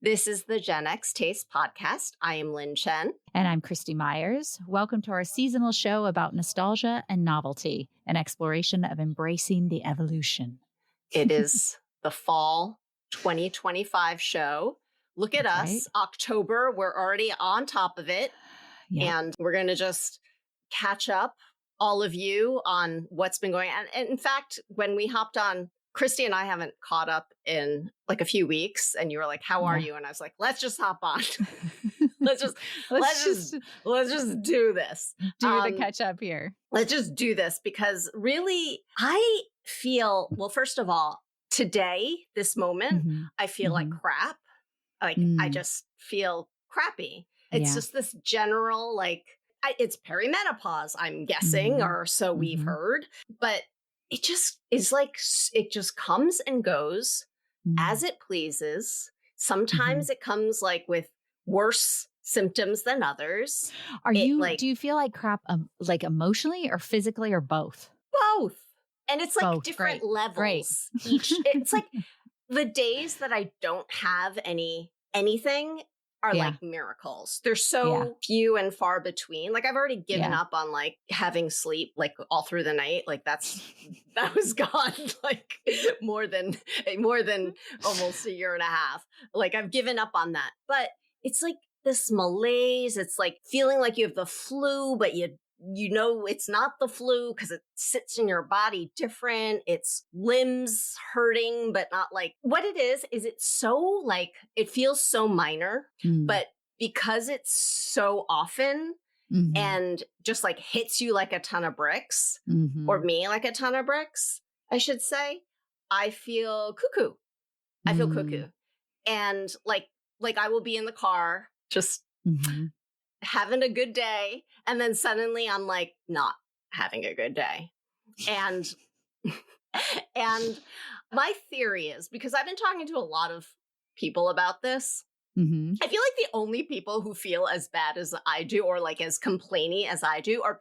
This is the Gen X Taste Podcast. I am Lynn Chen. And I'm Christy Myers. Welcome to our seasonal show about nostalgia and novelty, an exploration of embracing the evolution. It is the fall 2025 show. Look at us, right? October, we're already on top of it. Yep. And we're going to just catch up all of you on what's been going on. And in fact, when we hopped on, Christy and I haven't caught up in like a few weeks, and you were like, "How are you?" And I was like, "Let's just hop on. let's just do this. Do the catch up here. Let's just do this because really, I feel well. First of all, today, this moment, I feel like crap. Like I just feel crappy. It's just this general like it's perimenopause. I'm guessing, or so we've heard, but. It just is like, it just comes and goes as it pleases. Sometimes it comes like with worse symptoms than others. Do you feel like crap, like emotionally or physically or both? Both. And it's like both. Different levels. Great. It's like the days that I don't have anything are like miracles. They're so few and far between. Like I've already given up on like having sleep like all through the night. Like that was gone like more than almost a year and a half. Like I've given up on that. But it's like this malaise. It's like feeling like you have the flu, but you know it's not the flu because it sits in your body different. It's limbs hurting, but not like what it is it's so like it feels so minor, but because it's so often and just like hits you like a ton of bricks, or me like a ton of bricks, I should say, I feel cuckoo. I feel cuckoo. And like I will be in the car just having a good day, and then suddenly I'm like not having a good day. And my theory is, because I've been talking to a lot of people about this, I feel like the only people who feel as bad as I do, or like as complainy as I do, are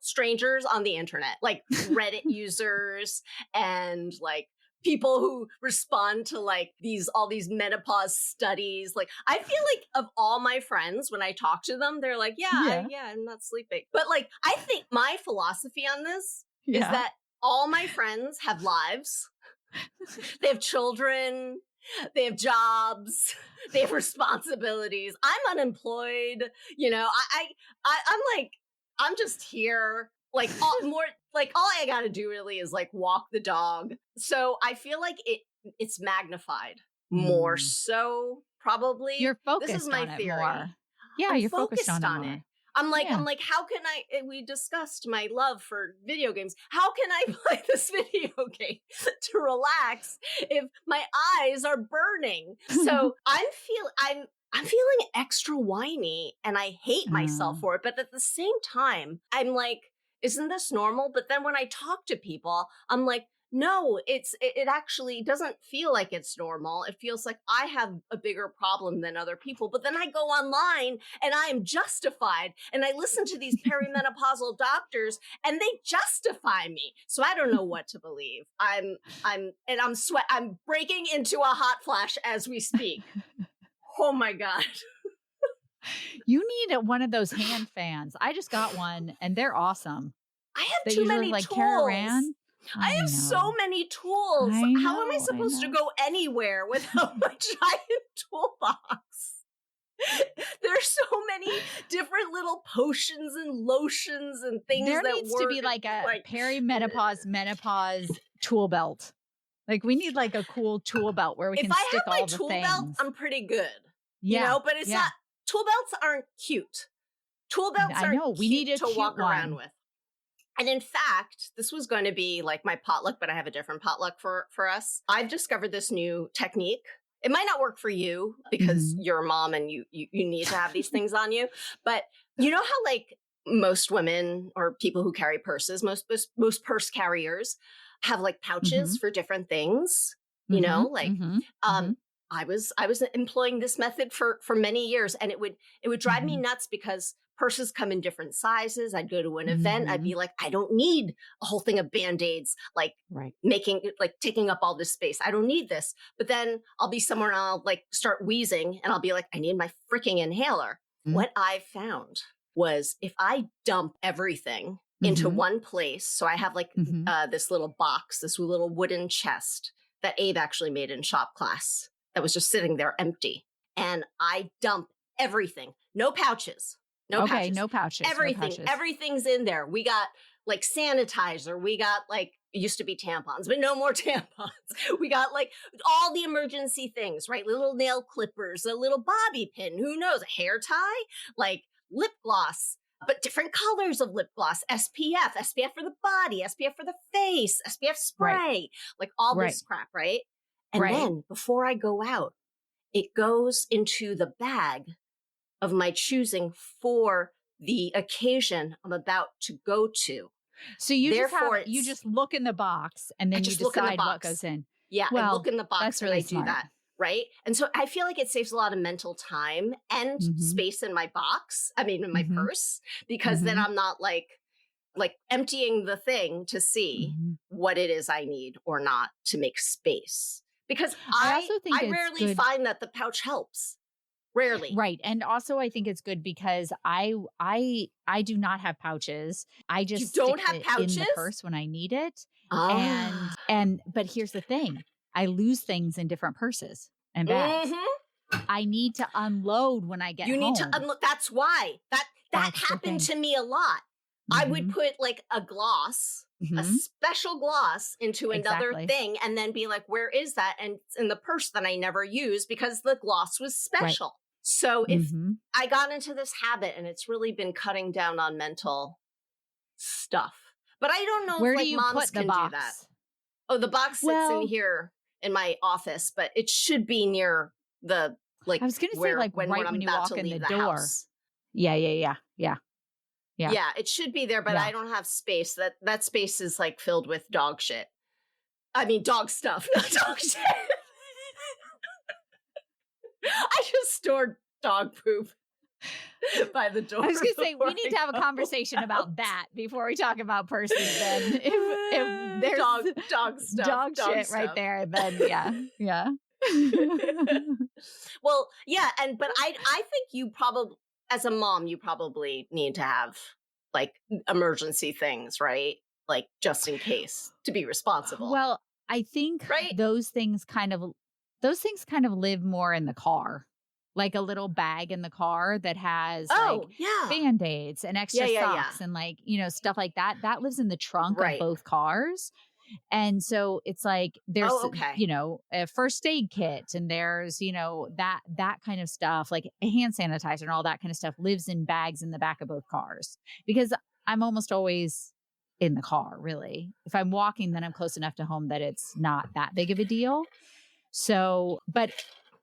strangers on the internet, like Reddit users and like people who respond to like all these menopause studies. Like I feel like of all my friends, when I talk to them, they're like, I'm not sleeping. But like, I think my philosophy on this is that all my friends have lives. They have children. They have jobs. They have responsibilities. I'm unemployed. You know, I'm like, I'm just here. Like all I got to do really is like walk the dog. So I feel like it's magnified more. So probably you're focused. This is my on theory. It more. Yeah, you're focused on it. I'm like, how can we discussed my love for video games. How can I play this video game to relax if my eyes are burning? So I'm feeling extra whiny, and I hate myself for it. But at the same time, I'm like, isn't this normal? But then when I talk to people, I'm like, no, it actually doesn't feel like it's normal. It feels like I have a bigger problem than other people. But then I go online and I am justified, and I listen to these perimenopausal doctors and they justify me. So I don't know what to believe. I'm breaking into a hot flash as we speak. Oh my God. You need one of those hand fans. I just got one and they're awesome. I have too many tools. Carry around. I have so many tools. How am I supposed to go anywhere without my giant toolbox? There's so many different little potions and lotions and things there that needs to be like a perimenopause menopause tool belt. Like we need like a cool tool belt where we can stick all the things. If I have my tool belt, I'm pretty good. You know, but it's not. Tool belts aren't cute. Tool belts aren't cute to walk around with. And in fact, this was going to be like my potluck, but I have a different potluck for us. I've discovered this new technique. It might not work for you because you're a mom and you need to have these things on you. But you know how like most women or people who carry purses, most purse carriers have like pouches for different things, you know, like I was employing this method for many years, and it would drive me nuts because purses come in different sizes. I'd go to an event. I'd be like, I don't need a whole thing of Band-Aids, like taking up all this space. I don't need this. But then I'll be somewhere and I'll like start wheezing and I'll be like, I need my freaking inhaler. What I found was if I dump everything into one place, so I have like this little box, this little wooden chest that Abe actually made in shop class that was just sitting there empty. And I dump everything, no pouches. No pouches. Everything's in there. We got like sanitizer. We got like, it used to be tampons, but no more tampons. We got like all the emergency things, right? Little nail clippers, a little bobby pin, who knows, a hair tie, like lip gloss, but different colors of lip gloss, SPF for the body, SPF for the face, SPF spray, like all this crap, right? And then before I go out, it goes into the bag of my choosing for the occasion I'm about to go to. So you just look in the box and then you decide what goes in. Yeah, I look in the box and I do that, right? And so I feel like it saves a lot of mental time and space in my box. I mean, in my purse, because then I'm not like emptying the thing to see what it is I need or not to make space. Because I rarely find that the pouch helps. Rarely. Right. And also I think it's good because I do not have pouches. I just stick it in the purse when I need it. But here's the thing. I lose things in different purses and bags. I need to unload when I get home. You need to unload. That's why. That happened to me a lot. I would put like a gloss, a special gloss into another thing and then be like, where is that? And it's in the purse that I never use because the gloss was special. Right. So if I got into this habit and it's really been cutting down on mental stuff, but I don't know if moms can do that. Oh, the box sits in here in my office, but it should be near the, like, I was going to say like when you walk in the door. House. Yeah. Yeah, it should be there, but I don't have space. That space is like filled with dog shit. I mean, dog stuff, not dog shit. I just stored dog poop by the door. I was going to say, we need to have a conversation about that before we talk about purses. Then, if there's dog stuff, dog shit stuff right there, then yeah. Well, yeah, but I think you probably, as a mom, you probably need to have like emergency things, right? Like just in case to be responsible. Well, I think those things kind of live more in the car. Like a little bag in the car that has Band-Aids and extra socks and like, stuff like that. That lives in the trunk of both cars. And so it's like there's, a first aid kit and there's, that kind of stuff, like a hand sanitizer and all that kind of stuff lives in bags in the back of both cars because I'm almost always in the car, really. If I'm walking, then I'm close enough to home that it's not that big of a deal. So, but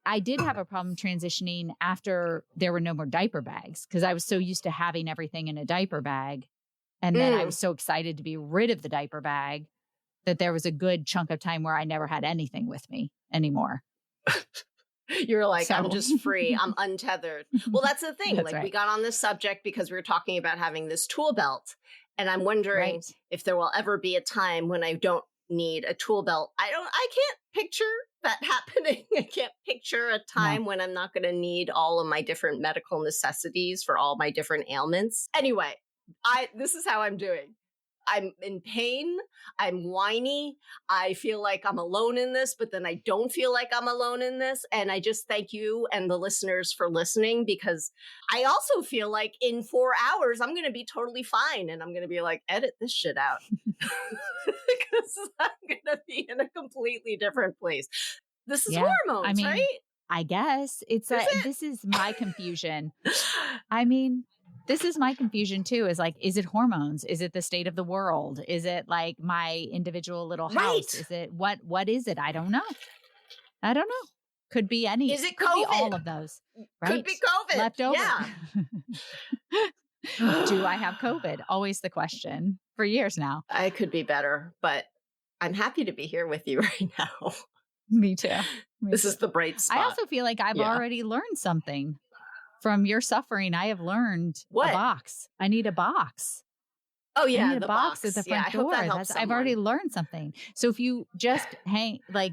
I did have a problem transitioning after there were no more diaper bags because I was so used to having everything in a diaper bag. And then I was so excited to be rid of the diaper bag that there was a good chunk of time where I never had anything with me anymore. You're like, I'm just free. I'm untethered. Well, that's the thing. We got on this subject because we were talking about having this tool belt. And I'm wondering if there will ever be a time when I don't need a tool belt. I can't picture that happening. I can't picture a time when I'm not going to need all of my different medical necessities for all my different ailments. Anyway, this is how I'm doing. I'm in pain. I'm whiny. I feel like I'm alone in this, but then I don't feel like I'm alone in this. And I just thank you and the listeners for listening because I also feel like in 4 hours, I'm going to be totally fine. And I'm going to be like, edit this shit out because I'm going to be in a completely different place. This is hormones, right? I guess this is my confusion. This is my confusion too, is like, is it hormones? Is it the state of the world? Is it like my individual little house? Is it what is it? I don't know. Could be any. Is it could COVID? Be all of those. Right? Could be COVID. Left over. Yeah. Do I have COVID? Always the question for years now. I could be better, but I'm happy to be here with you right now. Me too. This is the bright spot. I also feel like I've already learned something from your suffering. I have learned a box. I need a box. Oh yeah, I need a box at the front door. I've already learned something. So if you just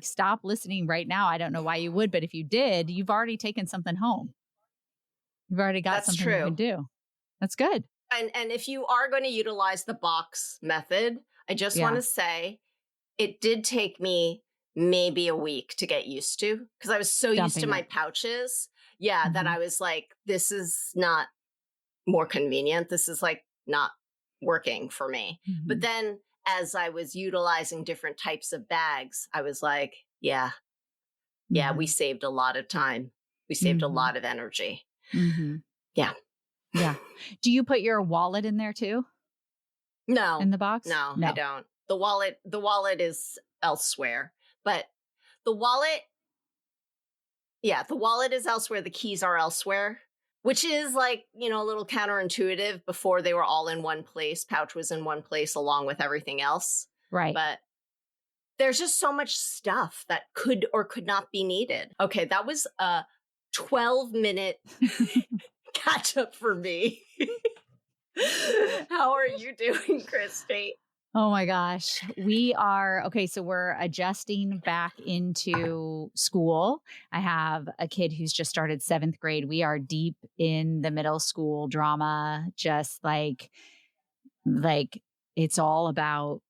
stop listening right now, I don't know why you would, but if you did, you've already taken something home. You've already got something you can do. That's good. And if you are going to utilize the box method, I just want to say it did take me maybe a week to get used to, because I was so used to my pouches. Yeah, that I was like, this is not more convenient. This is like not working for me. But then as I was utilizing different types of bags, I was like, yeah, we saved a lot of time. We saved a lot of energy. Yeah. Yeah. Do you put your wallet in there too? No. In the box? No, I don't. The wallet is elsewhere. But the wallet is elsewhere. The keys are elsewhere, which is like, a little counterintuitive. Before they were all in one place. Pouch was in one place along with everything else. Right. But there's just so much stuff that could or could not be needed. Okay, that was a 12-minute catch up for me. How are you doing, Christy? Oh my gosh. We are, okay, so we're adjusting back into school. I have a kid who's just started 7th grade. We are deep in the middle school drama, just like it's all about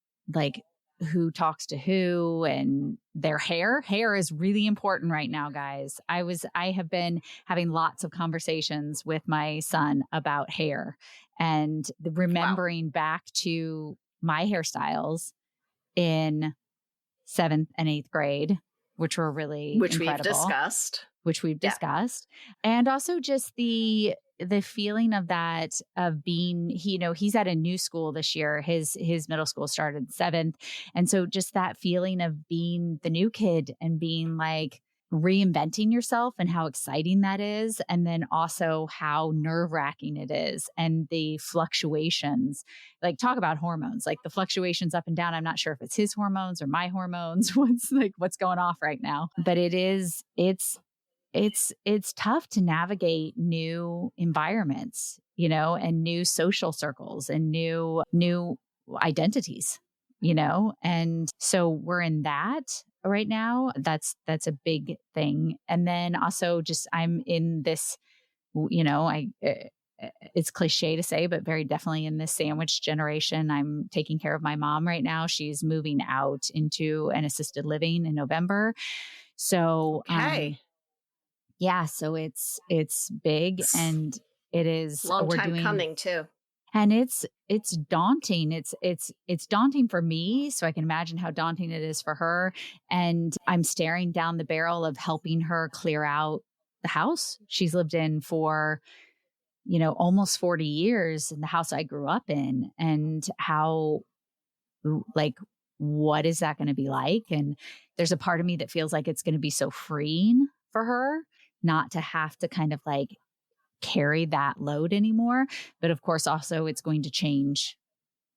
who talks to who and their hair. Hair is really important right now, guys. I have been having lots of conversations with my son about hair and remembering back to my hairstyles in 7th and 8th grade, which were really incredible, we've discussed. And also just the feeling of that, of being, he's at a new school this year. His middle school started 7th. And so just that feeling of being the new kid and being like reinventing yourself and how exciting that is. And then also how nerve-wracking it is and the fluctuations, talk about hormones, the fluctuations up and down. I'm not sure if it's his hormones or my hormones, what's going off right now, but it's tough to navigate new environments, and new social circles and new identities, and so we're in that right now. That's a big thing. And then also just, I'm in this, it's cliche to say, but very definitely in this sandwich generation. I'm taking care of my mom right now. She's moving out into an assisted living in November. So, yeah, so it's big, and it is long time coming too. And it's daunting. It's daunting for me, so I can imagine how daunting it is for her. And I'm staring down the barrel of helping her clear out the house she's lived in for, almost 40 years, in the house I grew up in, and how, what is that going to be like? And there's a part of me that feels like it's going to be so freeing for her not to have to kind of carry that load anymore. But of course, also it's going to change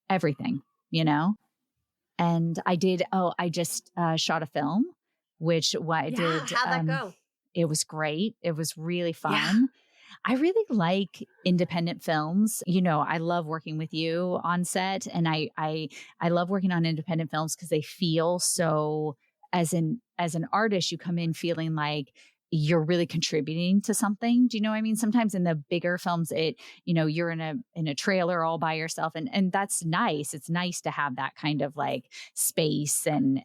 everything, And I just shot a film, which I did. How'd that go? It was great. It was really fun. Yeah. I really like independent films. I love working with you on set, and I love working on independent films because they feel so, as an artist, you come in feeling like you're really contributing to something. Do you know what I mean? Sometimes in the bigger films, you're in a trailer all by yourself, and that's nice. It's nice to have that kind of space and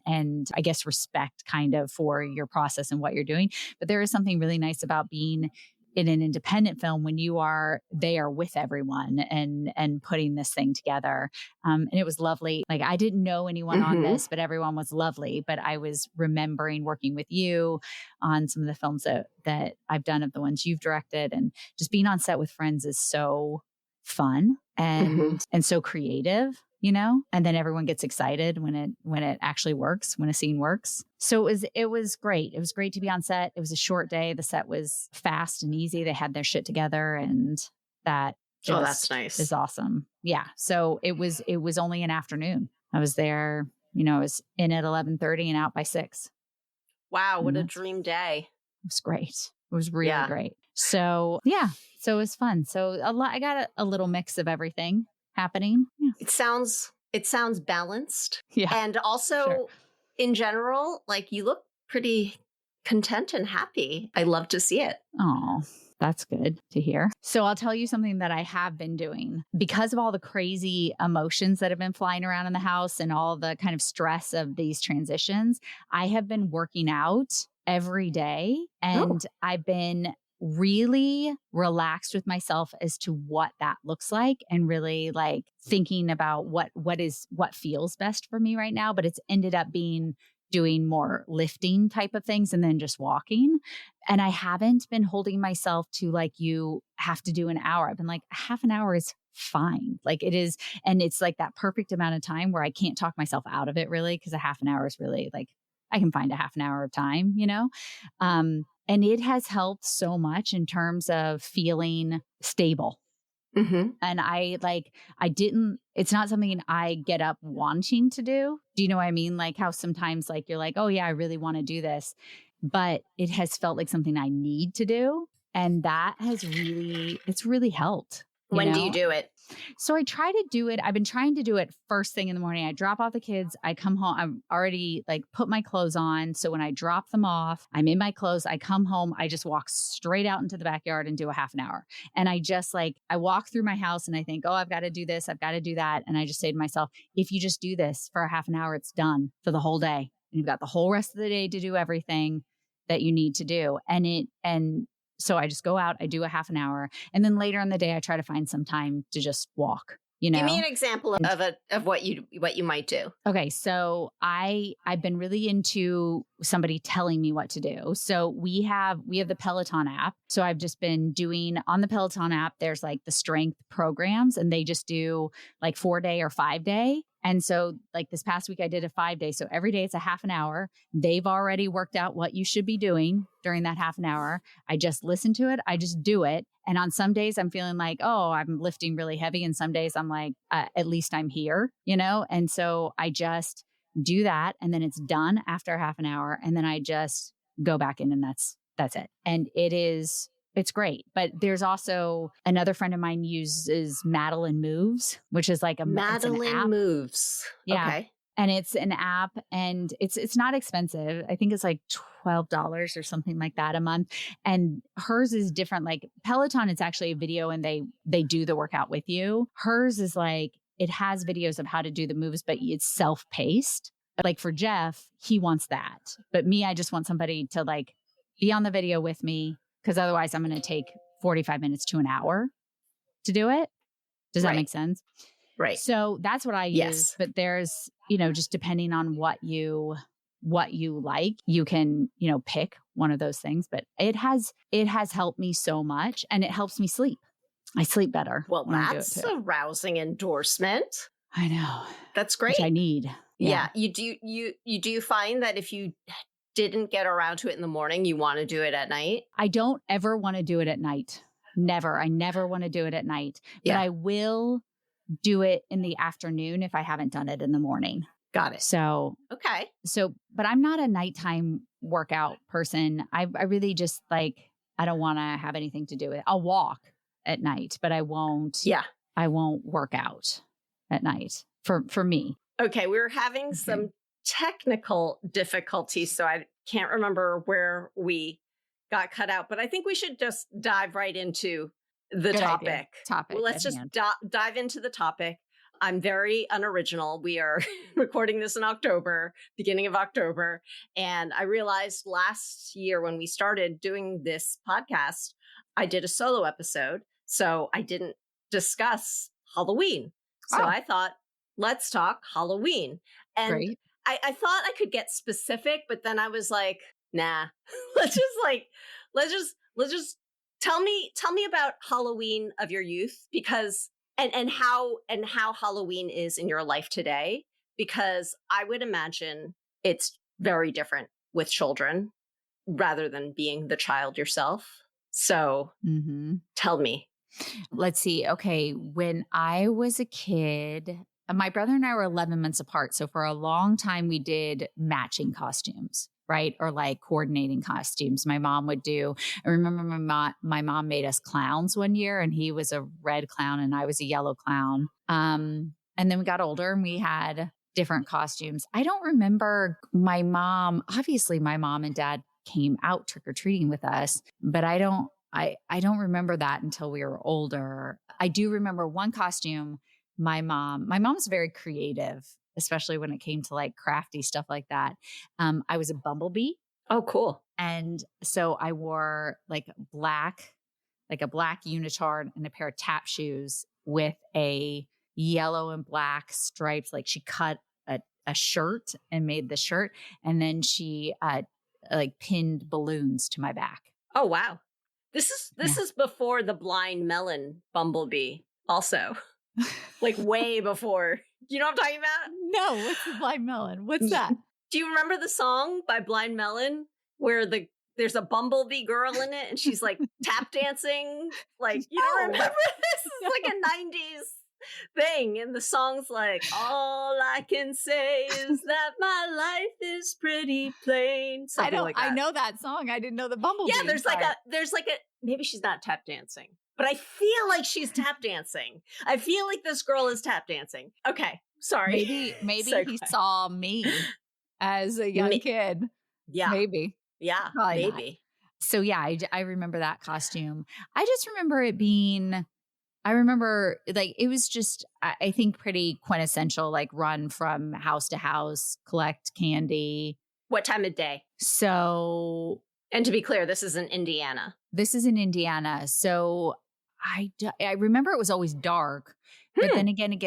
I guess respect kind of for your process and what you're doing. But there is something really nice about being in an independent film when you are there with everyone and putting this thing together. And it was lovely. I didn't know anyone on this, but everyone was lovely. But I was remembering working with you on some of the films that I've done, of the ones you've directed, and just being on set with friends is so fun and so creative. And then everyone gets excited when it actually works, when a scene works. So it was great. It was great to be on set. It was a short day. The set was fast and easy. They had their shit together, and that that's nice. Is awesome. Yeah. So it was only an afternoon. I was there, I was in at 11:30 and out by 6. Wow. What a dream day. It was great. It was really great. So yeah. So it was fun. So I got a little mix of everything happening. Yeah. It sounds balanced. Yeah. And also in general, like you look pretty content and happy. I love to see it. Oh, that's good to hear. So I'll tell you something that I have been doing because of all the crazy emotions that have been flying around in the house and all the kind of stress of these transitions. I have been working out every day and I've been really relaxed with myself as to what that looks like and really like thinking about what feels best for me right now. But it's ended up being doing more lifting type of things and then just walking. And I haven't been holding myself to like, you have to do an hour. I've been like, half an hour is fine. Like it is. And it's like that perfect amount of time where I can't talk myself out of it really. Cause a half an hour is really like, I can find a half an hour of time, you know? And it has helped so much in terms of feeling stable. Mm-hmm. And it's not something I get up wanting to do. Do you know what I mean? Like how sometimes like you're like, oh yeah, I really want to do this, but it has felt like something I need to do. And that has it's really helped. When do you do it? So I try to do it. I've been trying to do it first thing in the morning. I drop off the kids. I come home. I'm already like put my clothes on. So when I drop them off, I'm in my clothes. I come home. I just walk straight out into the backyard and do a half an hour. And I just like, I walk through my house and I think, oh, I've got to do this. I've got to do that. And I just say to myself, if you just do this for a half an hour, it's done for the whole day. And you've got the whole rest of the day to do everything that you need to do. So I just go out, I do a half an hour. And then later in the day, I try to find some time to just walk, you know? Give me an example of what you might do. Okay. So I've been really into somebody telling me what to do. So we have the Peloton app. So I've just been doing on the Peloton app, there's like the strength programs and they just do like 4-day or 5-day. And so like this past week I did a 5-day. So every day it's a half an hour. They've already worked out what you should be doing during that half an hour. I just listen to it. I just do it. And on some days I'm feeling like, oh, I'm lifting really heavy. And some days I'm like, at least I'm here, you know? And so I just do that. And then it's done after half an hour. And then I just go back in and that's it. And it's great. But there's also another friend of mine uses Madeline Moves, which is like Madeline Moves. Yeah. Okay. And it's an app and it's not expensive. I think it's like $12 or something like that a month. And hers is different. Like Peloton, it's actually a video and they do the workout with you. Hers is like, it has videos of how to do the moves, but it's self-paced. Like for Jeff, he wants that. But me, I just want somebody to like be on the video with me. Because otherwise I'm going to take 45 minutes to an hour to do it. Does that make sense? Right. So that's what I use. But there's, just depending on what you like, you can, pick one of those things. But it has helped me so much and it helps me sleep. I sleep better. Well, that's a rousing endorsement. I know. That's great. Which I need. Yeah. You do find that if you didn't get around to it in the morning, you want to do it at night? I don't ever want to do it at night. Never. I never want to do it at night. But I will do it in the afternoon if I haven't done it in the morning. Got it. So, okay. But I'm not a nighttime workout person. I really just like, I don't want to have anything to do with it. I'll walk at night, but I won't work out at night for me. Okay. We're having some technical difficulties, so I can't remember where we got cut out, but I think we should just dive right into the topic. Well, let's just dive into the topic. I'm very unoriginal. We are recording this in October, beginning of October, and I realized last year when we started doing this podcast, I did a solo episode, so I didn't discuss Halloween. So I thought, let's talk Halloween. And great. I thought I could get specific, but then I was like, nah, let's just tell me about Halloween of your youth, because and how Halloween is in your life today, because I would imagine it's very different with children rather than being the child yourself. So tell me. Let's see. Okay. When I was a kid, my brother and I were 11 months apart. So for a long time, we did matching costumes. right? Or like coordinating costumes. My mom would do, I remember my mom made us clowns one year, and he was a red clown and I was a yellow clown. And then we got older and we had different costumes. I don't remember my mom, obviously my mom and dad came out trick-or-treating with us, but I don't remember that until we were older. I do remember one costume. My mom's very creative, especially when it came to like crafty stuff like that. I was a bumblebee. Oh, cool. And so I wore like a black unitard and a pair of tap shoes with a yellow and black stripes. Like she cut a shirt and made the shirt. And then she like pinned balloons to my back. Oh, wow. This is before the blind melon bumblebee also. Like way before. You know what I'm talking about? No, what's the blind melon? What's that? Do you remember the song by Blind Melon where there's a bumblebee girl in it and she's like tap dancing? Like, you don't remember this? It's like a 90s thing. And the song's like, all I can say is that my life is pretty plain. Something like that. I know that song. I didn't know the bumblebee. Yeah, there's like a, maybe she's not tap dancing, but I feel like she's tap dancing. I feel like this girl is tap dancing. Okay. Sorry. Maybe he saw me as a young kid. Yeah. Maybe. Yeah. Probably maybe. Not. So yeah, I remember that costume. I just remember it being, like, it was just, I think pretty quintessential, like run from house to house, collect candy. What time of day? So. And to be clear, this is in Indiana. So I remember it was always dark, but then again, it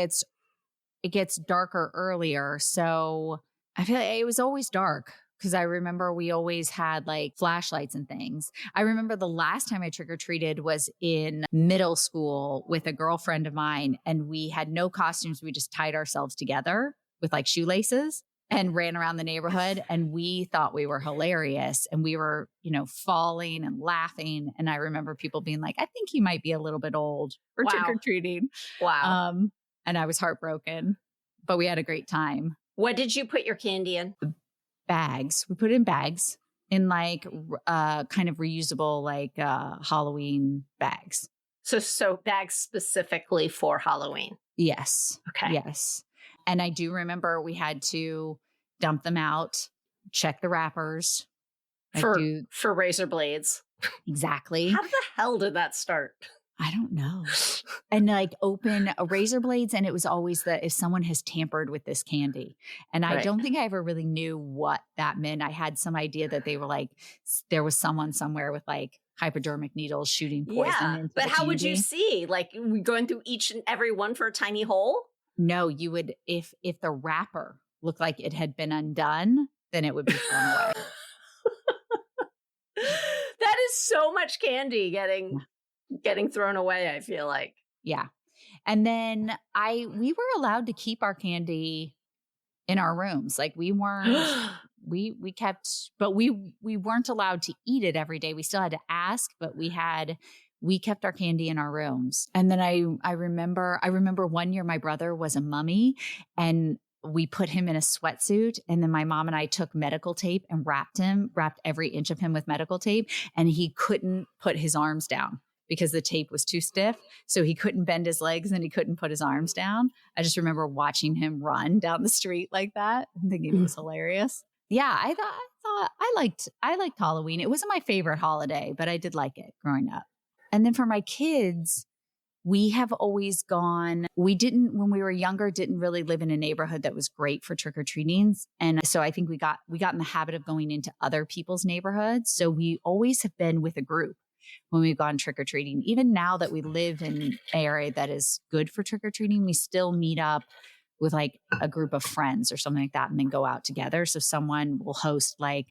gets darker earlier. So I feel like it was always dark because I remember we always had like flashlights and things. I remember the last time I trick-or-treated was in middle school with a girlfriend of mine, and we had no costumes. We just tied ourselves together with like shoelaces and ran around the neighborhood, and we thought we were hilarious, and we were, falling and laughing. And I remember people being like, I think you might be a little bit old for trick-or-treating. Wow. And I was heartbroken, but we had a great time. What did you put your candy in? Bags. We put it in bags, in like kind of reusable, like Halloween bags. So bags specifically for Halloween. Yes. Okay. Yes. And I do remember we had to dump them out, check the wrappers. For razor blades. Exactly. How the hell did that start? I don't know. And like open razor blades. And it was always if someone has tampered with this candy. And I don't think I ever really knew what that meant. I had some idea that they were like, there was someone somewhere with like hypodermic needles shooting poison into but the how candy. Would you see? Like going through each and every one for a tiny hole? No, you would, if the wrapper looked like it had been undone, then it would be thrown away. That is so much candy getting thrown away, I feel like. Yeah. And then we were allowed to keep our candy in our rooms. Like we weren't, we weren't allowed to eat it every day. We still had to ask, but we kept our candy in our rooms. And then I remember one year my brother was a mummy, and we put him in a sweatsuit, and then my mom and I took medical tape and wrapped every inch of him with medical tape, and he couldn't put his arms down because the tape was too stiff. So he couldn't bend his legs and he couldn't put his arms down. I just remember watching him run down the street like that and thinking it was hilarious. Yeah, I thought I liked Halloween. It wasn't my favorite holiday, but I did like it growing up. And then for my kids, we have always when we were younger, didn't really live in a neighborhood that was great for trick-or-treatings. And so I think we got in the habit of going into other people's neighborhoods. So we always have been with a group when we've gone trick-or-treating. Even now that we live in an area that is good for trick-or-treating, we still meet up with like a group of friends or something like that and then go out together. So someone will host like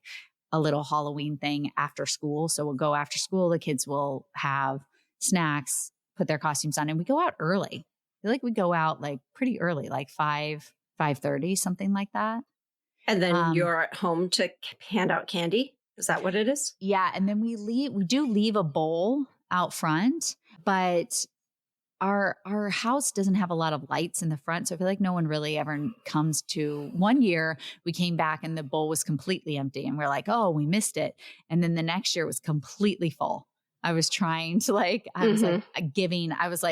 a little Halloween thing after school. So we'll go after school. The kids will have snacks, put their costumes on, and we go out early. I feel like we go out like pretty early, like 5:30, something like that. And then you're at home to hand out candy. Is that what it is? Yeah. And then we do leave a bowl out front, but our house doesn't have a lot of lights in the front. So I feel like no one really ever comes to. One year we came back and the bowl was completely empty and we're like, oh, we missed it. And then the next year it was completely full. I was trying to I was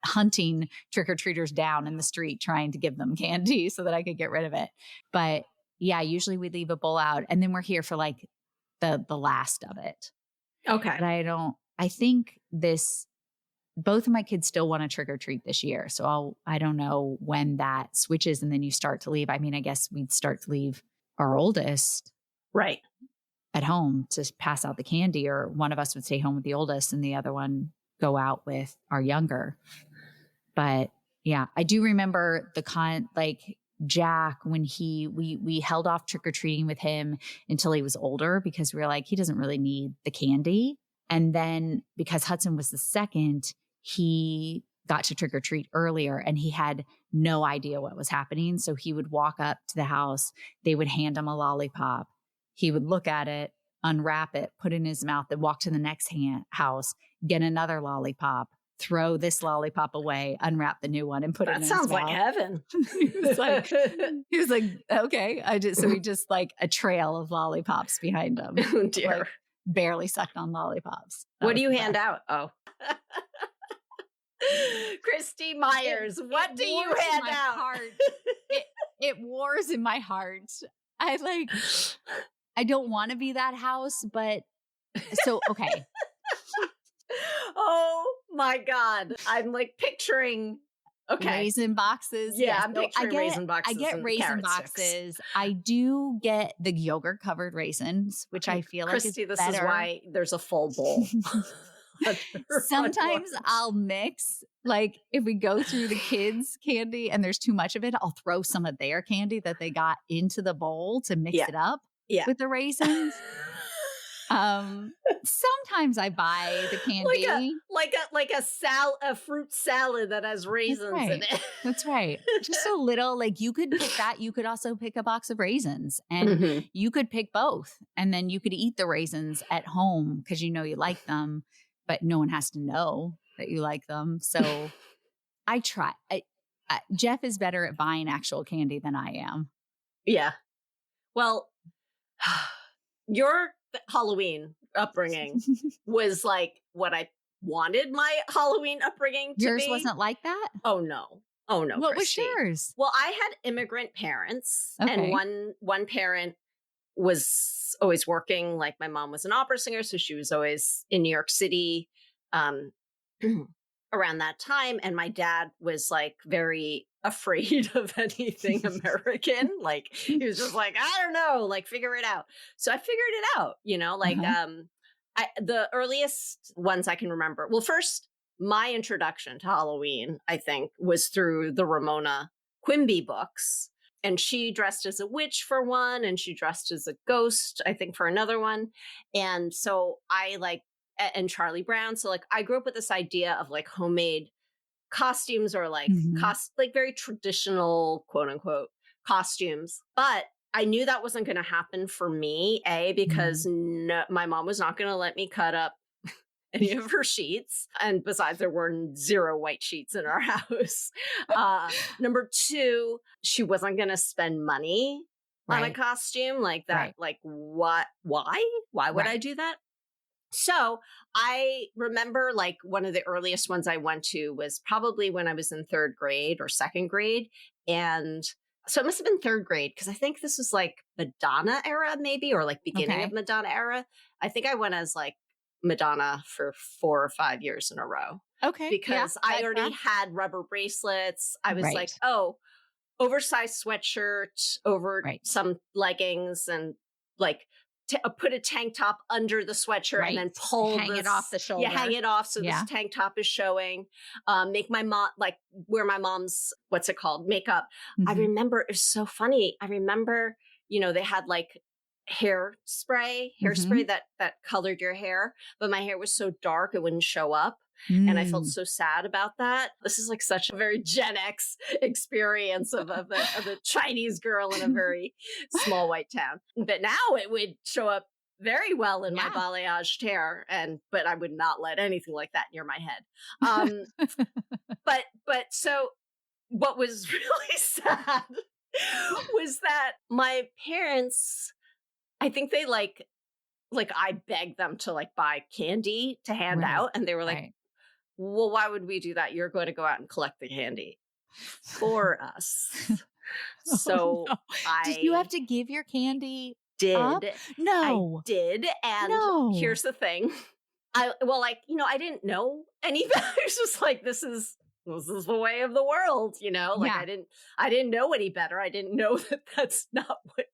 hunting trick-or-treaters down in the street, trying to give them candy so that I could get rid of it. But yeah, usually we leave a bowl out and then we're here for like the last of it. Okay. But I think both of my kids still want to trick or treat this year. So I don't know when that switches and then you start to leave. I mean, I guess we'd start to leave our oldest. Right. At home to pass out the candy, or one of us would stay home with the oldest and the other one go out with our younger. But yeah, I do remember Jack, when we held off trick-or-treating with him until he was older because we were like, he doesn't really need the candy. And then because Hudson was the second, he got to trick-or-treat earlier and he had no idea what was happening. So he would walk up to the house, they would hand him a lollipop. He would look at it, unwrap it, put it in his mouth, then walk to the next house, get another lollipop, throw this lollipop away, unwrap the new one, and put it in his mouth. That sounds like heaven. he was like, okay. So he just like a trail of lollipops behind him. Oh dear. Like, barely sucked on lollipops. What do you hand out? Oh. Christy Myers, what do you hand out? It wars in my heart. I don't want to be that house, but so, okay. Oh my God. I'm like picturing, raisin boxes. Yeah, I'm picturing raisin boxes. I get raisin boxes. I do get the yogurt covered raisins, which I feel Christy, like is this is why there's a full bowl. Sometimes I'll mix, like if we go through the kids' candy and there's too much of it, I'll throw some of their candy that they got into the bowl to mix it up with the raisins. Sometimes I buy the candy like a fruit salad that has raisins in it. That's right. Just a little, like you could pick that. You could also pick a box of raisins and you could pick both. And then you could eat the raisins at home because you know you like them, but no one has to know that you like them. So I try. Jeff is better at buying actual candy than I am. Yeah. Well, your Halloween upbringing was like what I wanted my Halloween upbringing to Yours be. Yours wasn't like that? Oh no. What Christy. was yours? Well, I had immigrant parents, and one parent was always working. Like my mom was an opera singer, so she was always in New York City around that time. And my dad was like very afraid of anything American. Like he was just like, I don't know, like figure it out. So I figured it out, the earliest ones I can remember. Well, first, my introduction to Halloween, I think, was through the Ramona Quimby books. And she dressed as a witch for one, and she dressed as a ghost, I think, for another one. And so and Charlie Brown. So like I grew up with this idea of like homemade costumes or like like very traditional, quote unquote, costumes. But I knew that wasn't going to happen for me, because my mom was not going to let me cut up any of her sheets. And besides, there were 0 white sheets in our house. Number 2, she wasn't going to spend money on a costume like that. Like what? Why would I do that? So I remember like one of the earliest ones I went to was probably when I was in 3rd grade or 2nd grade. And so it must have been 3rd grade, because I think this was like Madonna era maybe, or like beginning of Madonna era. I think I went as like Madonna for 4 or 5 years in a row. Okay. Because I already had rubber bracelets. I was like, oversized sweatshirt over some leggings, and like put a tank top under the sweatshirt and then hang it off the shoulder. Yeah, hang it off so this tank top is showing. Make my mom wear my mom's, what's it called, makeup. I remember, it was so funny. I remember, they had like hairspray that colored your hair, but my hair was so dark it wouldn't show up. And I felt so sad about that. This is like such a very Gen X experience of a Chinese girl in a very small white town. But now it would show up very well in my balayage terre, but I would not let anything like that near my head. But so what was really sad was that my parents, I think they like I begged them to like buy candy to hand out, and they were like, well, why would we do that? You're going to go out and collect the candy for us. So did you have to give your candy up? No. I did. And here's the thing. I didn't know any better. It's just like, this is the way of the world, like I didn't know any better. I didn't know that that's not what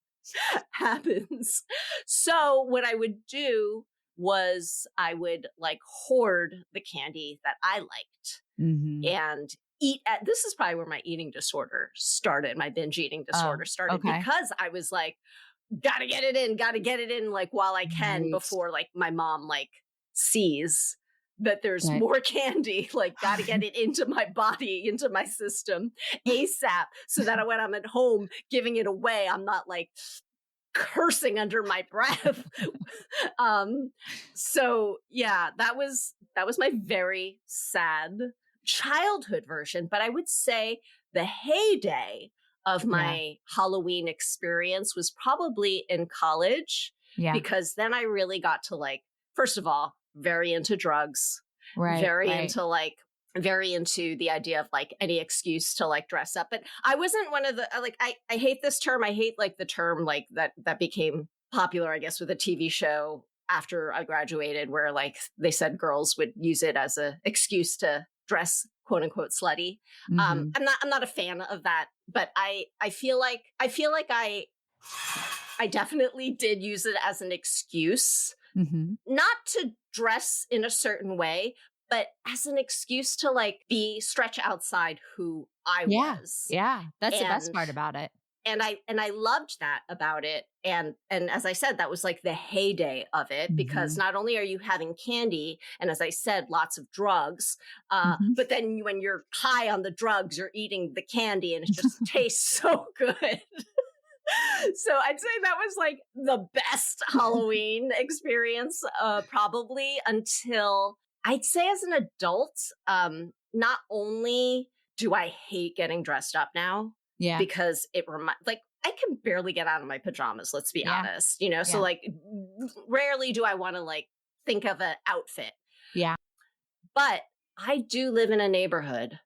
happens. So what I would do was I would like hoard the candy that I liked and eat this is probably where my eating disorder started. My binge eating disorder started because I was like, gotta get it in like while I can before like my mom like sees that there's more candy, like gotta get it into my body, into my system ASAP, so that when I'm at home giving it away, I'm not like cursing under my breath. So yeah, that was my very sad childhood version. But I would say the heyday of my Halloween experience was probably in college, because then I really got to like, first of all, very into drugs, very into the idea of like any excuse to like dress up. But I wasn't one of the, like, I hate this term. I hate like the term like that became popular, I guess, with a TV show after I graduated, where like they said girls would use it as an excuse to dress quote unquote slutty. I'm not a fan of that, but I feel like I definitely did use it as an excuse, not to dress in a certain way, but as an excuse to like stretch outside who I was. Yeah. That's the best part about it. And I loved that about it. And as I said, that was like the heyday of it, because not only are you having candy, and as I said, lots of drugs, but then when you're high on the drugs, you're eating the candy and it just tastes so good. So I'd say that was like the best Halloween experience, probably until I'd say as an adult. Not only do I hate getting dressed up now, because it like I can barely get out of my pajamas, let's be honest, so like rarely do I want to like think of an outfit. Yeah. But I do live in a neighborhood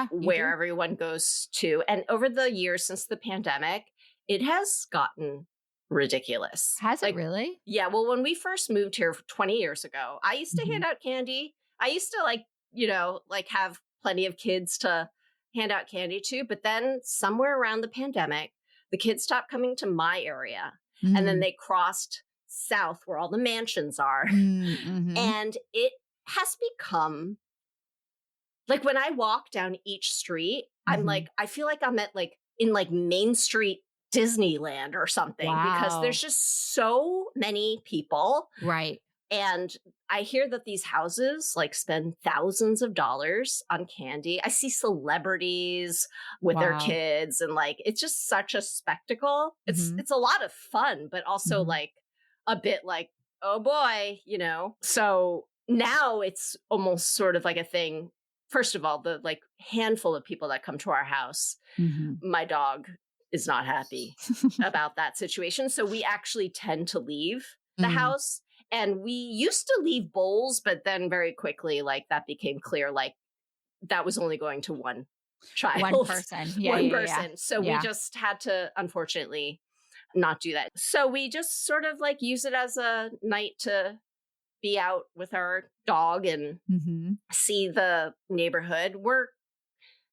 where everyone goes to. And over the years since the pandemic, it has gotten ridiculous. Has it really? Yeah. Well, when we first moved here 20 years ago, I used to hand out candy. I used to like, like have plenty of kids to hand out candy to. But then somewhere around the pandemic, the kids stopped coming to my area. And then they crossed south where all the mansions are. And it has become like, when I walk down each street, I'm like, I feel like I'm at like in like Main Street Disneyland or something, because there's just so many people. Right. And I hear that these houses like spend thousands of dollars on candy. I see celebrities with their kids, and like, it's just such a spectacle. It's a lot of fun, but also like a bit like, oh boy, So now it's almost sort of like a thing. First of all, the like handful of people that come to our house, my dog is not happy about that situation. So we actually tend to leave the house. And we used to leave bowls, but then very quickly, like that became clear, like that was only going to one child. One person. One person. So we just had to, unfortunately, not do that. So we just sort of like use it as a night to be out with our dog and see the neighborhood. We're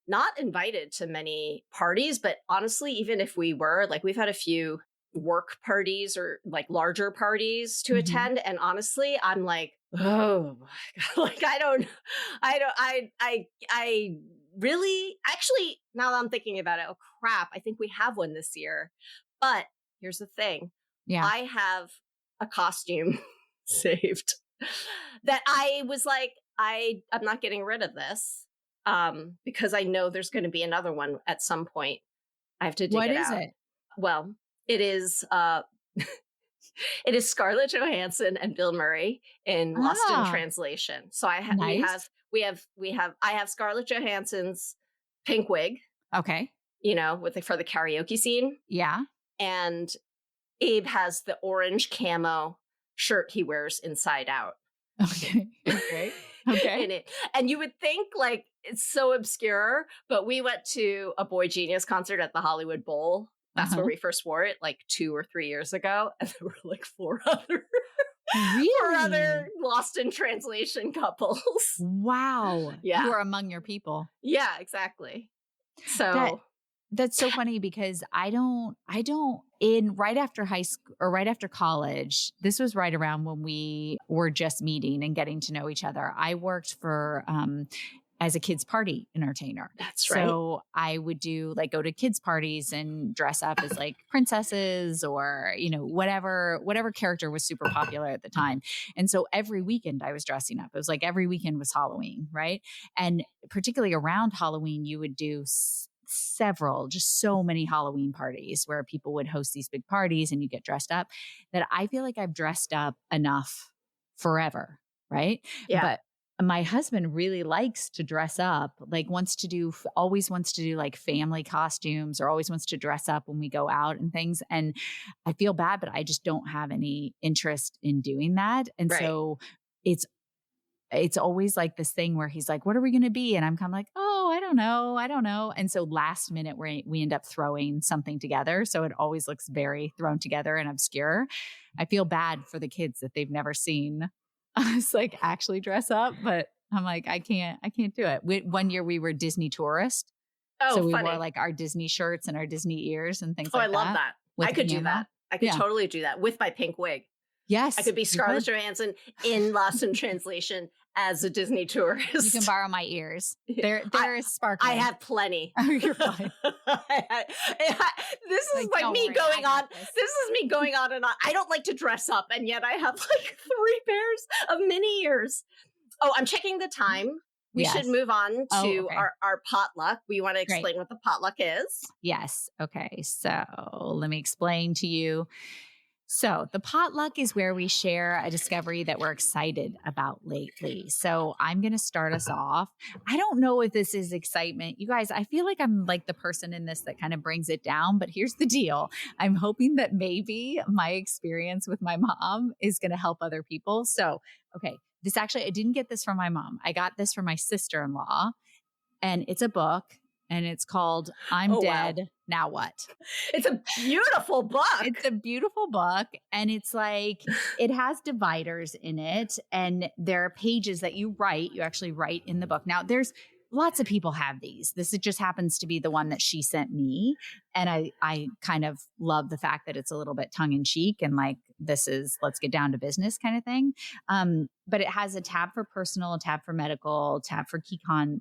not invited to many parties, but honestly, even if we were, like, we've had a few work parties or like larger parties to attend. And honestly, I'm like, oh my God, like, I really, actually, now that I'm thinking about it, oh crap, I think we have one this year. But here's the thing. Yeah. I have a costume saved that I was like, I'm not getting rid of this, because I know there's going to be another one at some point. I have to dig it out. What is it? Well, it is It is Scarlett Johansson and Bill Murray in Lost in Translation. So I have Scarlett Johansson's pink wig. Okay. For the karaoke scene. Yeah. And Abe has the orange camo shirt he wears inside out. Okay. In it. And you would think like it's so obscure, but we went to a Boy Genius concert at the Hollywood Bowl. That's where we first wore it like 2 or 3 years ago. And there were like 4 other Lost in Translation couples. Wow. Yeah. Who are among your people. Yeah, exactly. So that's so funny because right after high school or right after college, this was right around when we were just meeting and getting to know each other. I worked for, as a kids party entertainer. That's right. So I would go to kids parties and dress up as like princesses or, whatever character was super popular at the time. And so every weekend I was dressing up. It was like every weekend was Halloween. Right. And particularly around Halloween, you would do just so many Halloween parties where people would host these big parties and you get dressed up that I feel like I've dressed up enough forever. Right. Yeah. But my husband really likes to dress up, like always wants to do like family costumes or always wants to dress up when we go out and things. And I feel bad, but I just don't have any interest in doing that. And so it's always like this thing where he's like, what are we going to be? And I'm kind of like, oh, I don't know. And so last minute we end up throwing something together. So it always looks very thrown together and obscure. I feel bad for the kids that they've never seen us like actually dress up, but I'm like, I can't do it. One year we were Disney tourists. Oh, so we funny. wore like our Disney shirts and our Disney ears and things I love that. I could do that. I could totally do that with my pink wig. Yes. I could be Scarlett Johansson in Lost in Translation as a Disney tourist. You can borrow my ears. They're sparkling. I have plenty. Oh, you're fine. This is me going on and on. I don't like to dress up, and yet I have like 3 pairs of mini ears. Oh, I'm checking the time. We should move on to our potluck. We want to explain what the potluck is. Yes. Okay. So let me explain to you. So the potluck is where we share a discovery that we're excited about lately. So I'm going to start us off. I don't know if this is excitement. You guys, I feel like I'm like the person in this that kind of brings it down, but here's the deal. I'm hoping that maybe my experience with my mom is going to help other people. So, okay, I didn't get this from my mom. I got this from my sister-in-law, and it's a book. And it's called I'm Dead, Wow. Now What? It's a beautiful book. It's a beautiful book. And it's like, it has dividers in it. And there are pages that you actually write in the book. Now, there's lots of people have these. This just happens to be the one that she sent me. And I kind of love the fact that it's a little bit tongue in cheek and like, this is let's get down to business kind of thing. But it has a tab for personal, a tab for medical, a tab for key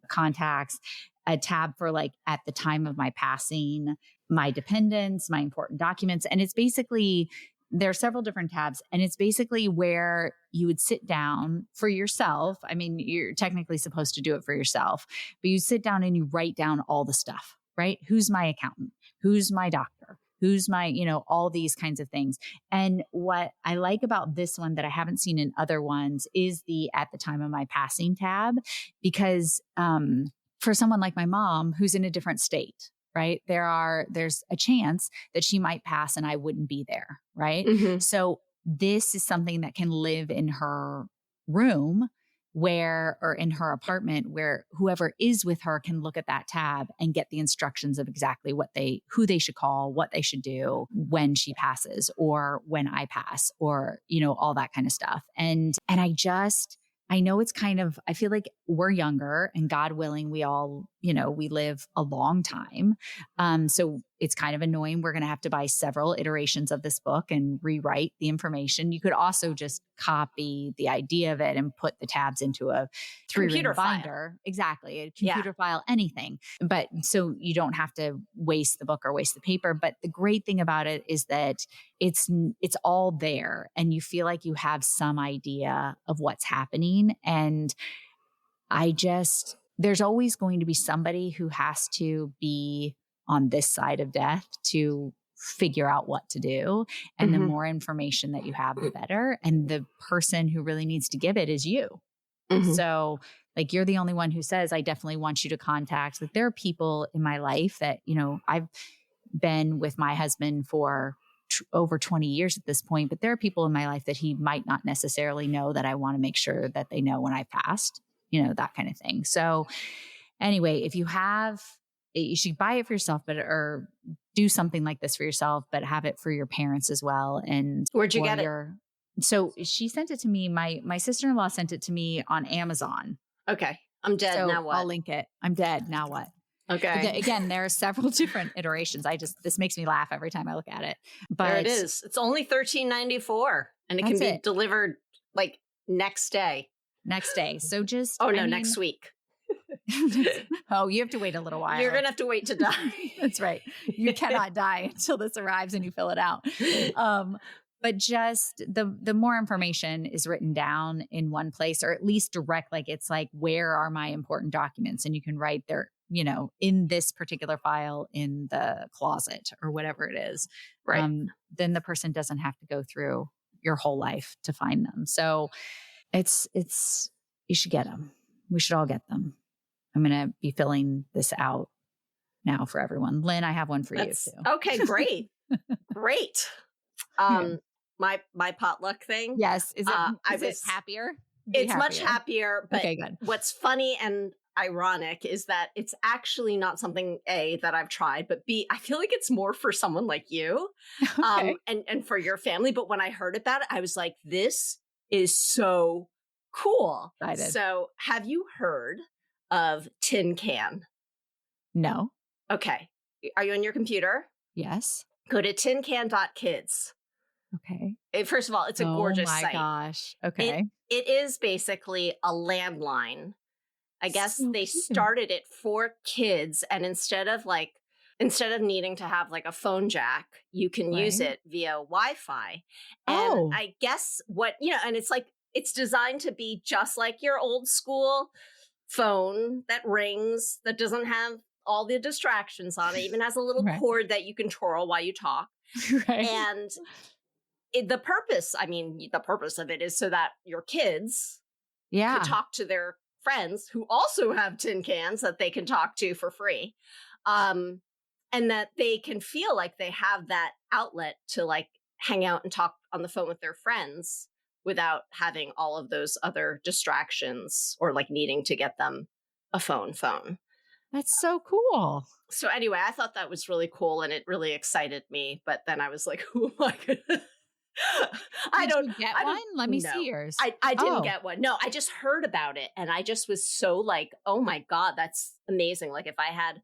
contacts, a tab for like at the time of my passing, my dependents, my important documents. And it's basically, there are several different tabs, and it's basically where you would sit down for yourself. I mean, you're technically supposed to do it for yourself, but you sit down and you write down all the stuff, right? Who's my accountant? Who's my doctor? Who's my, all these kinds of things. And what I like about this one that I haven't seen in other ones is the at the time of my passing tab, because, for someone like my mom who's in a different state, right? There's a chance that she might pass and I wouldn't be there, right? Mm-hmm. So this is something that can live in her room or in her apartment where whoever is with her can look at that tab and get the instructions of exactly who they should call, what they should do when she passes or when I pass or, all that kind of stuff. And I know it's I feel like we're younger and God willing, we all, we live a long time. So it's kind of annoying. We're going to have to buy several iterations of this book and rewrite the information. You could also just copy the idea of it and put the tabs into a 3-ring binder. Exactly. A computer file, anything. But so you don't have to waste the book or waste the paper. But the great thing about it is that it's all there and you feel like you have some idea of what's happening. And there's always going to be somebody who has to be on this side of death to figure out what to do. And the more information that you have, the better. And the person who really needs to give it is you. So like, you're the only one who says, I definitely want you to contact. Like, there are people in my life that, you know, I've been with my husband for over 20 years at this point, but there are people in my life that he might not necessarily know that I want to make sure that they know when I passed, you know, that kind of thing. So anyway, if you have, you should buy it for yourself, or do something like this for yourself, but have it for your parents as well. And where'd you get it? So she sent it to me. My sister-in-law sent it to me on Amazon. Okay. I'm dead. So now what? I'll link it. I'm dead. Now what? Okay. Again, there are several different iterations. This makes me laugh every time I look at it. But there it is. It's only $13.94 and it can be delivered like next day. So just, next week. Oh, you have to wait a little while. You're going to have to wait to die. That's right. You cannot die until this arrives and you fill it out. But just the more information is written down in one place, or at least direct, like it's like, where are my important documents? And you can write there, you know, in this particular file in the closet or whatever it is. Right. Then the person doesn't have to go through your whole life to find them. So it's, you should get them. We should all get them. I'm going to be filling this out now for everyone. Lynn, I have one for you too. Okay, great. Great. My potluck thing. Yes. Is it happier? It's much happier, but okay, good. What's funny and ironic is that it's actually not something A, that I've tried, but B, I feel like it's more for someone like you, okay. And for your family. But when I heard about it, I was like, this is so cool. So have you heard of Tin Can? No. Okay. Are you on your computer? Yes. Go to tincan.kids. Okay. First of all, it's a gorgeous site. Oh my gosh. Okay. It is basically a landline. I guess they started it for kids, and instead of needing to have like a phone jack, you can use it via Wi-Fi. And I guess and it's like, it's designed to be just like your old school phone that rings, that doesn't have all the distractions on it, even has a little cord that you can twirl while you talk. Right. And the purpose of it is so that your kids can talk to their friends who also have tin cans that they can talk to for free. And that they can feel like they have that outlet to like hang out and talk on the phone with their friends without having all of those other distractions or like needing to get them a phone. That's so cool. So anyway, I thought that was really cool and it really excited me. But then I was like, who am I going to... Did you get one? Let me see yours. I didn't get one. No, I just heard about it. And I just was so like, oh my God, that's amazing. Like if I had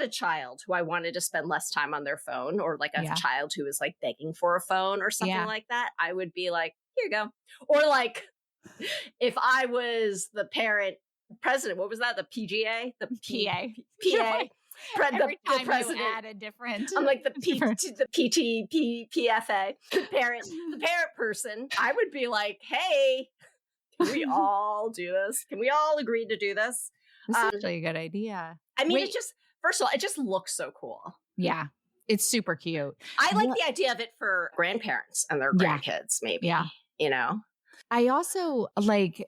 a child who I wanted to spend less time on their phone, or like a child who was like begging for a phone or something like that, I would be like, here you go. Or like if I was the president, what was that? The PGA? The PA? Every time the president. You add a different. I'm like the PFA, the parent person. I would be like, hey, can we all do this? Can we all agree to do this? That's actually a good idea. I mean, it just, first of all, it just looks so cool. Yeah. It's super cute. I like the idea of it for grandparents and their grandkids, maybe. Yeah. You know? I also like,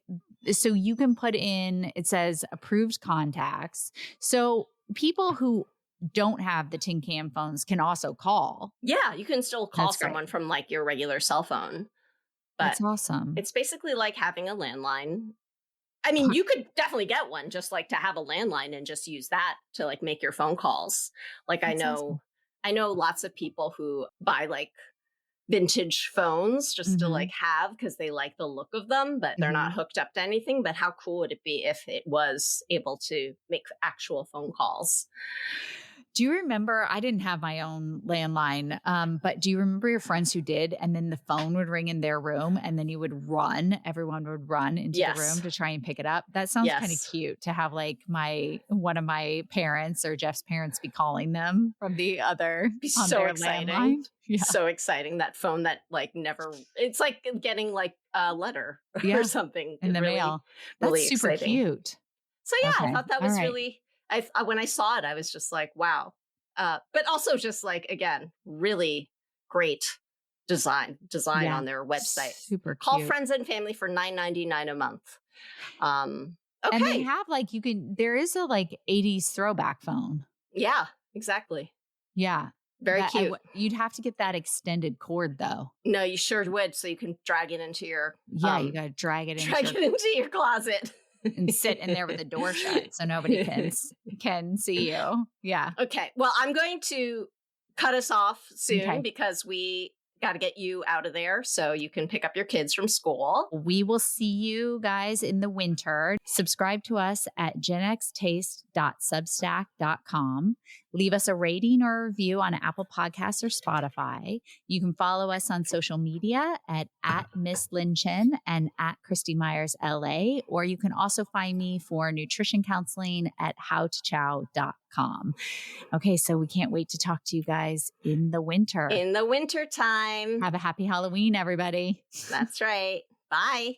so you can put in, it says approved contacts. So people who don't have the tin can phones can also call. Yeah, you can still call someone from like your regular cell phone. But that's awesome. It's basically like having a landline. I mean, you could definitely get one just like to have a landline and just use that to like make your phone calls. Like that's awesome. I know lots of people who buy like vintage phones just to like have because they like the look of them, but they're not hooked up to anything. But how cool would it be if it was able to make actual phone calls? Do you remember, I didn't have my own landline, but do you remember your friends who did? And then the phone would ring in their room and then everyone would run into the room to try and pick it up. That sounds kind of cute to have like one of my parents or Jeff's parents be calling them from the other. Be so exciting. Yeah. So exciting. That phone that like never, it's like getting like a letter or something in the mail. That's really super exciting. Cute. So I thought that was really, when I saw it, I was just like, wow, But also just like, again, really great design on their website. Super cute. Call friends and family for $9.99 a month. Okay. And they have like, there is a like 80s throwback phone. Yeah, exactly. Yeah. Very cute. You'd have to get that extended cord though. No, you sure would. So you can drag it into your. Yeah, you got to drag it into your closet. And sit in there with the door shut so nobody can see you. Yeah. Okay. Well, I'm going to cut us off soon because we got to get you out of there so you can pick up your kids from school. We will see you guys in the winter. Subscribe to us at genxtaste.substack.com. Leave us a rating or review on Apple Podcasts or Spotify. You can follow us on social media at Miss Lynn Chin and at Christy Myers LA, or you can also find me for nutrition counseling at howtochow.com. Okay, so we can't wait to talk to you guys in the winter. In the winter time. Have a happy Halloween, everybody. That's right. Bye.